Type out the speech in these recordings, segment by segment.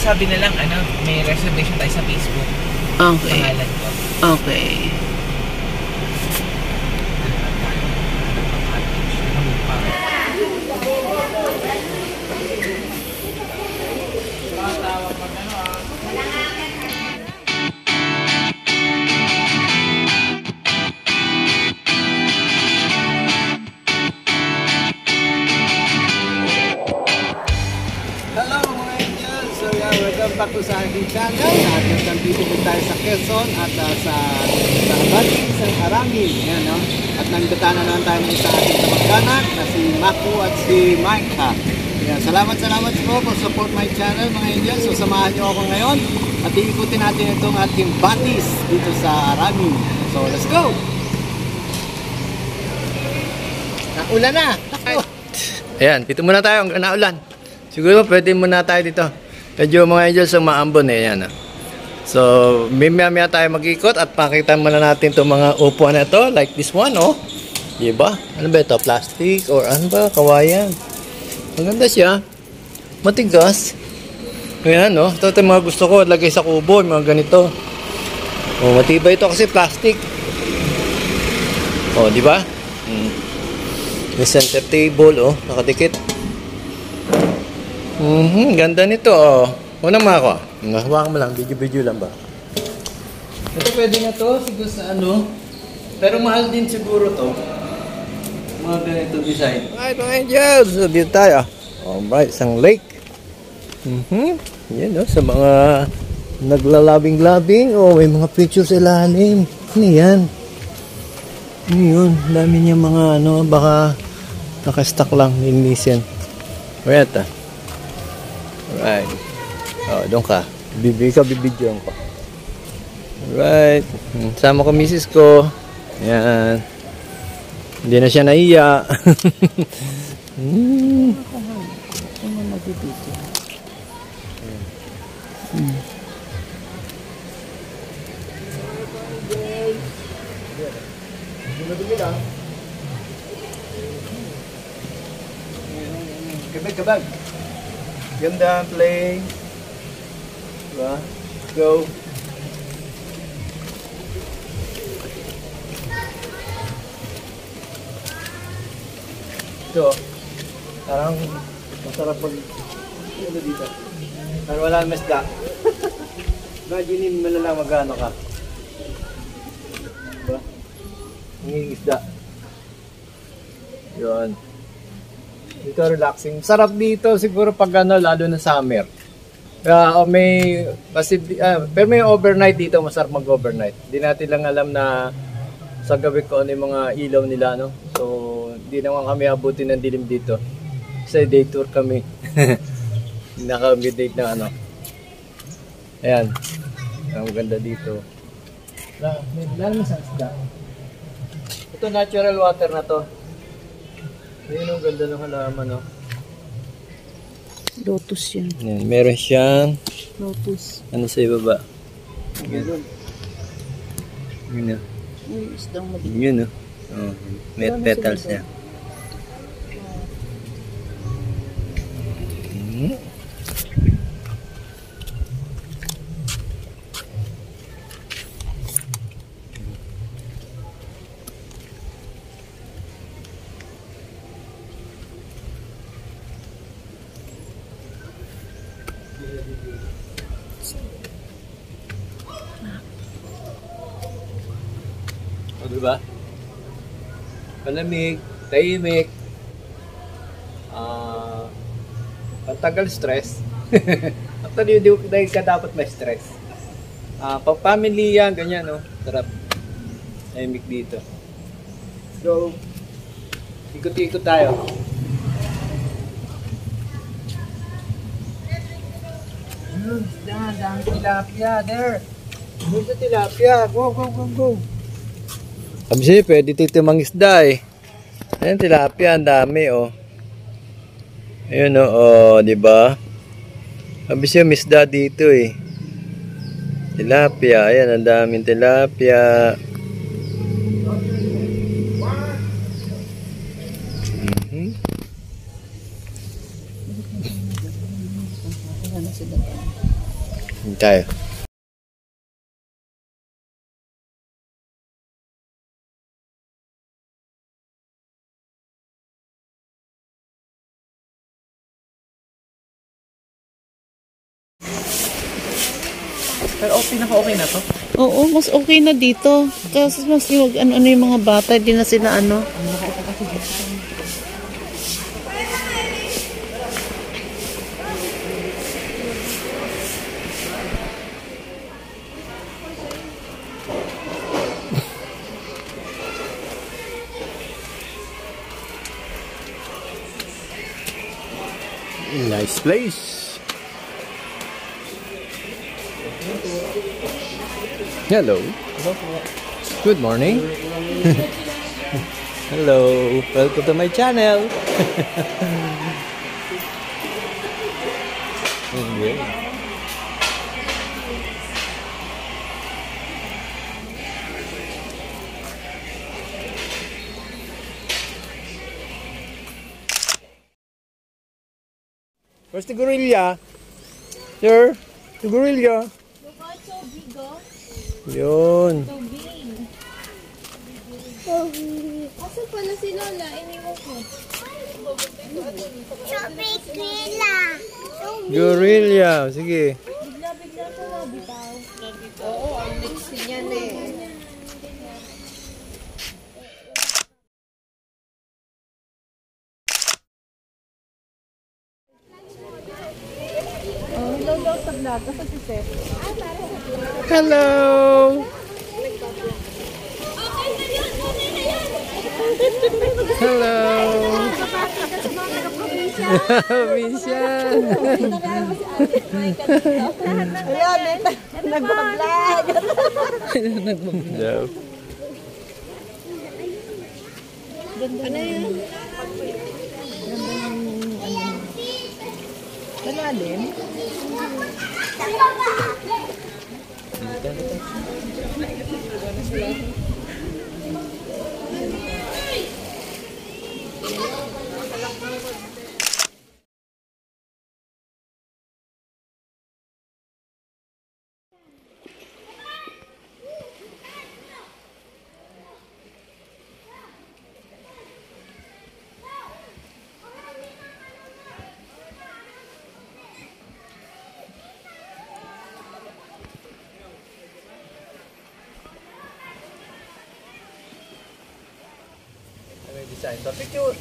sabi na lang, ano, may reservation tayo sa Facebook. Okay. Pangalan ko. Okay. Welcome back to sa aking channel. At nandito po tayo sa Quezon at sa Baling sa Arangin. Yan, no? At nandito na naman tayo sa ating kamag-anak na si Maku at si Mike. Yan, salamat po for support my channel mga Indians. So samahan nyo ako ngayon at iikutin natin itong ating batis dito sa Arangin. So let's go! Naulan na! Ayan, dito muna tayo hanggang naulan. Siguro pwede muna tayo dito. Medyo mga angels ang maambon eh, yan. So, maya tayo mag-ikot at pakita muna natin itong mga upuan na ito. Like this one, oh. Diba? Ano ba ito? Plastic or ano ba? Kawayan. Maganda siya. Matigas. Ayan, oh. Ito yung mga gusto ko. Lagay sa kubo, mga ganito. Oh, matibay ito kasi plastic. Oh, diba? May center table, oh. Nakadikit. Ganda nito, oh. Unang mga ako. Hawakan mo lang, video lang ba? Ito pwede na to, siguro sa ano. Pero mahal din siguro to. Mga ganito design. Alright, mga angels. So, dito tayo. Alright, isang lake. Yan, oh. Sa mga naglalabing-labing. Oh, may mga pictures sa ilalim. Ano yan? Ano yun? Dami niya mga ano, baka nakastock lang. Linisin. Wait, ah. Alright. Oh, doon ka. Bibidyoan ko. Alright. Sama ko misis ko. Yan. Hindi na siya naiya. Kabag. Ganda, play. Diba? Go. Ito, parang masarap pag ano dito. Parang wala ang mesda. Imagine mo lang magano ka. Diba? Nangingisda. Yun. Dito relaxing. Sarap dito siguro pag ano, lalo na summer. Pero may overnight dito, masarap mag-overnight. Hindi natin lang alam na sa gabi ko ano yung mga ilaw nila, no? So, hindi naman kami abutin ng dilim dito. Kasi day tour kami. Naka-midnight na ano. Ayan. Ang ganda dito. Lalo sa isda. Ito natural water na to. Ayun ang ganda ng halaman, no? Lotus yan. Yan, meron siyang Lotus. ano sa ibaba. Ganun. Yun, Uy, isdang maliit. yun, oh. Petals niya. O, diba? Malamig, tahimik, pagtagal stress. Actually, dahil ka dapat may stress. Pag-family yan, ganyan, no? Sarap. Tahimik dito. So, ikot-ikot tayo. Dami tilapia, there. Doon sa tilapia. Go. Sabi pwede dito mangisda eh. Ayan, tilapia, ang dami oh. Ayun oh, di ba? Sabi siya, misda dito eh. Tilapia, ayan, ang daming tilapia. Hindi tayo. Pero pinaka-okay na to. Oo, mas okay na dito. Kasi mas yung ano yung mga bata, di na sila ano. Nice place. Hello. Good morning. Hello. Welcome to my channel. Okay. Where's the gorilla? Sir, the gorilla. Yun. Asan pala si Lola? Iniwan ko. Gorilla. Sige. Bigla-bigla ko na bitaw. Oo, ang next niya na eh. Hello. Hello. Minsan. Nagbablog. Nagbablog. Ano yun? Malalim? Design. So, picture.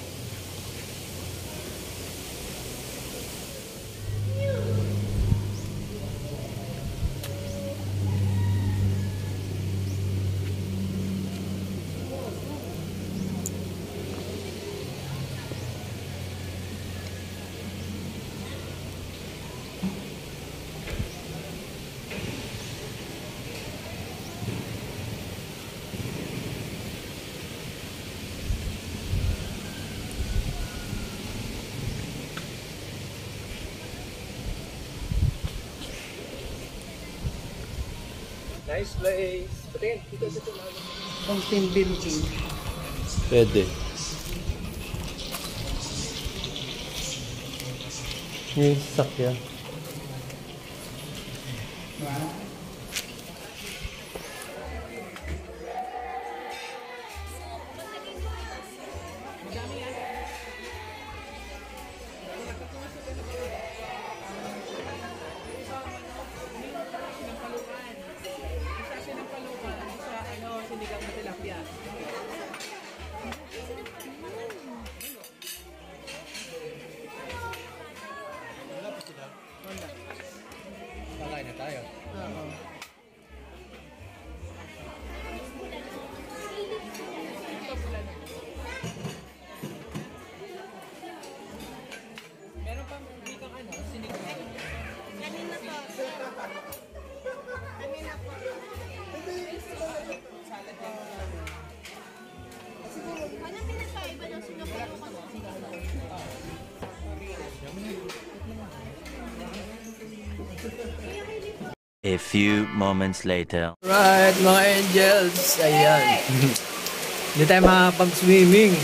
Nice place. Patingin. Dito sa tumago. Fountain building. Pwede. Yung sakya. Kakain na tayo. Oo. Meron pang dito sinigang. Kanina to. Kanina po. Anong pinagkaiba ng sinapalo ka sa A few moments later. Right, mga angels. Ayan. Hindi tayo makapag-swimming.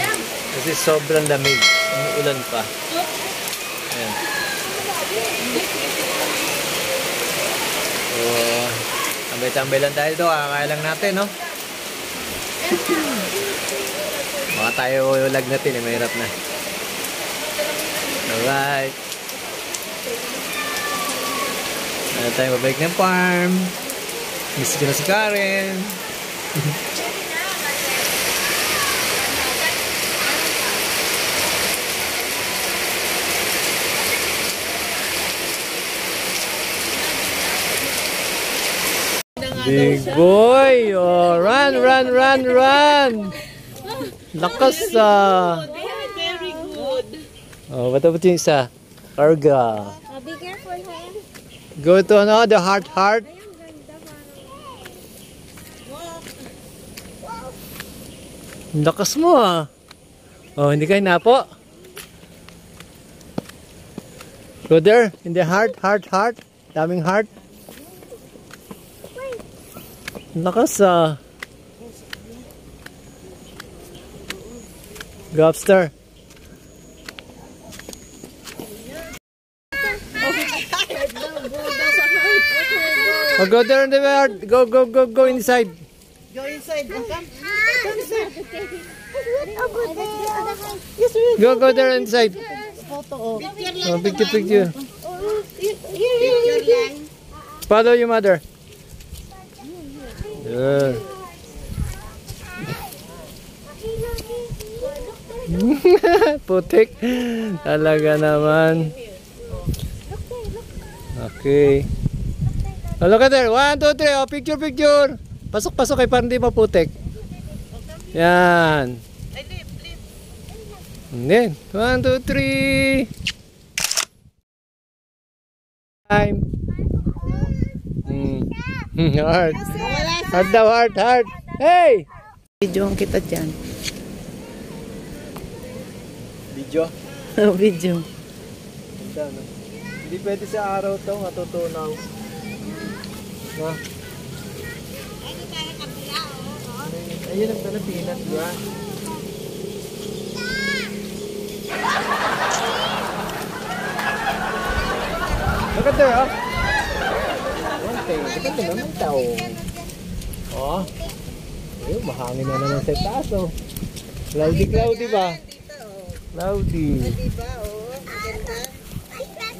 Kasi sobrang lamig. Umuulan pa. Ayan. Tambay-tambay lang tayo dito. Kakaya lang natin, no? Baka tayo lagnatin eh. Mahirap na. Alright. Ano tayo babalik ng farm. Miss ko na si Karen. Big boy! Oh, run, run, run, run! Lakas Very good. Oh, ba't yung isa? Karga. Be careful, ha? Go to the heart. Lakas mo Oh, hindi kayo napo. Go there, in the heart. Daming heart. Lakas Go upstairs. Oh, go there in the heart. Go inside. Go inside. Come. Go there inside. Photo. Oh, picture. Picture lang. Follow your mother. Yeah. Putik. Talaga naman. Okay. Oh, look at there. 1, 2, 3. Oh, picture. Pasok kay para hindi maputik. Yan. Then, 1, 2, 3. Time. Heart. Heart daw, heart. Hey! Videoan kita dyan. Video. Video. Hindi pwede sa araw to, matutunaw. No? Ayun ang Pilipinas, di ba? Look at there, oh. Ito naman tao. Oh. Ayun, mahangin na naman sa taas, oh. Cloudy ba? Cloudy. Diba, oh?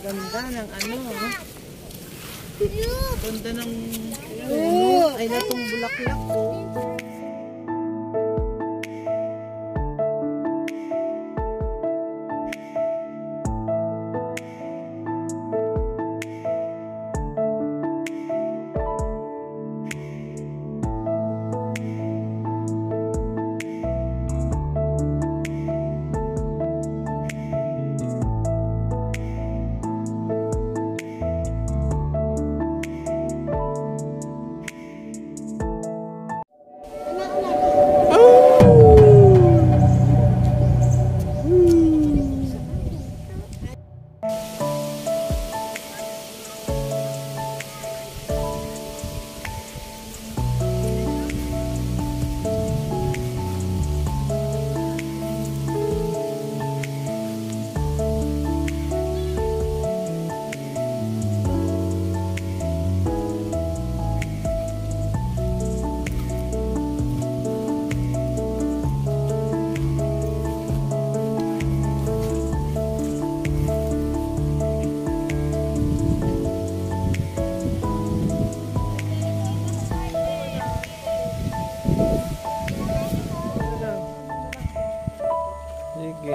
Ganda ng ano, oh. Ganda ng ay natong bulaklak, oh. Sige.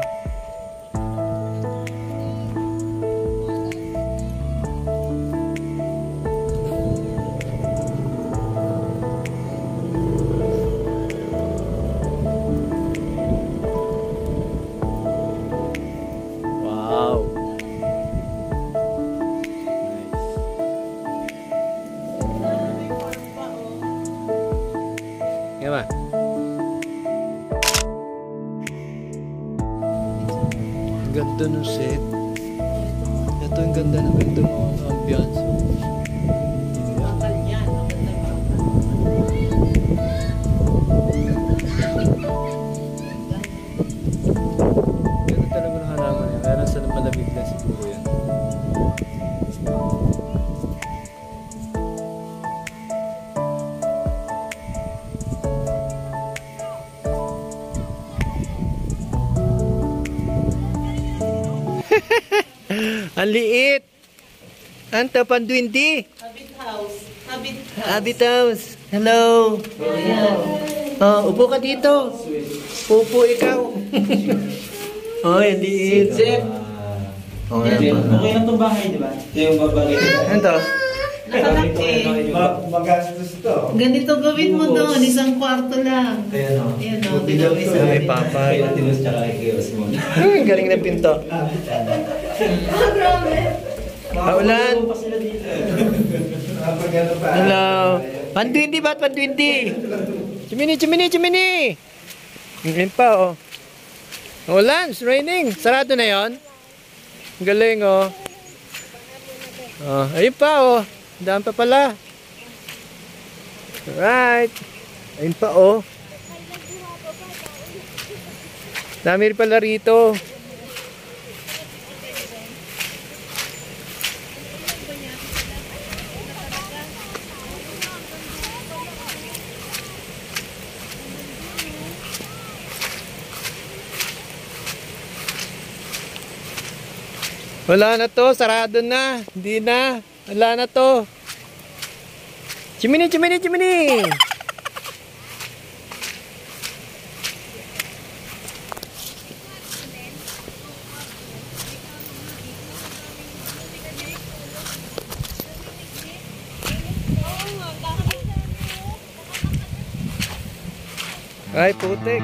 Wow. Nice. Gimana? Ganda ng set. Ito yung ganda ng ganito mga ambience. Ganda talaga ng halaman yan. Meron sa malamig na siguro yan. Ang liit. Anta Pandwindi. Habit house. Habit Habit House. Hello. Oh, upo ka dito. Upo ikaw. Oh, ang liit. Oh, yan pa. Okay lang itong bahay, di ba? Yung babagay. Ano to? Nakalaki. Magastos to. Ganito gawin mo doon. Isang kwarto lang. Ayan o. Ayan o. Tignan mo isa. May papay. Tinus tsaka ikios mo. Galing na pinto. Paulan. Pa sila dito. Hello. Pandwindi ba't Pandwindi? Chimini, chimini, chimini. Ngayon pa, oh. Ulan, it's raining. Sarado na yon. Galing, oh. Oh, ayun pa, oh. Daan pa pala. Alright. Ayun pa, oh. Dami rin pala rito. Wala na to, sarado na. Hindi na. Wala na to. Chimini, chimini, chimini. Ay, putik.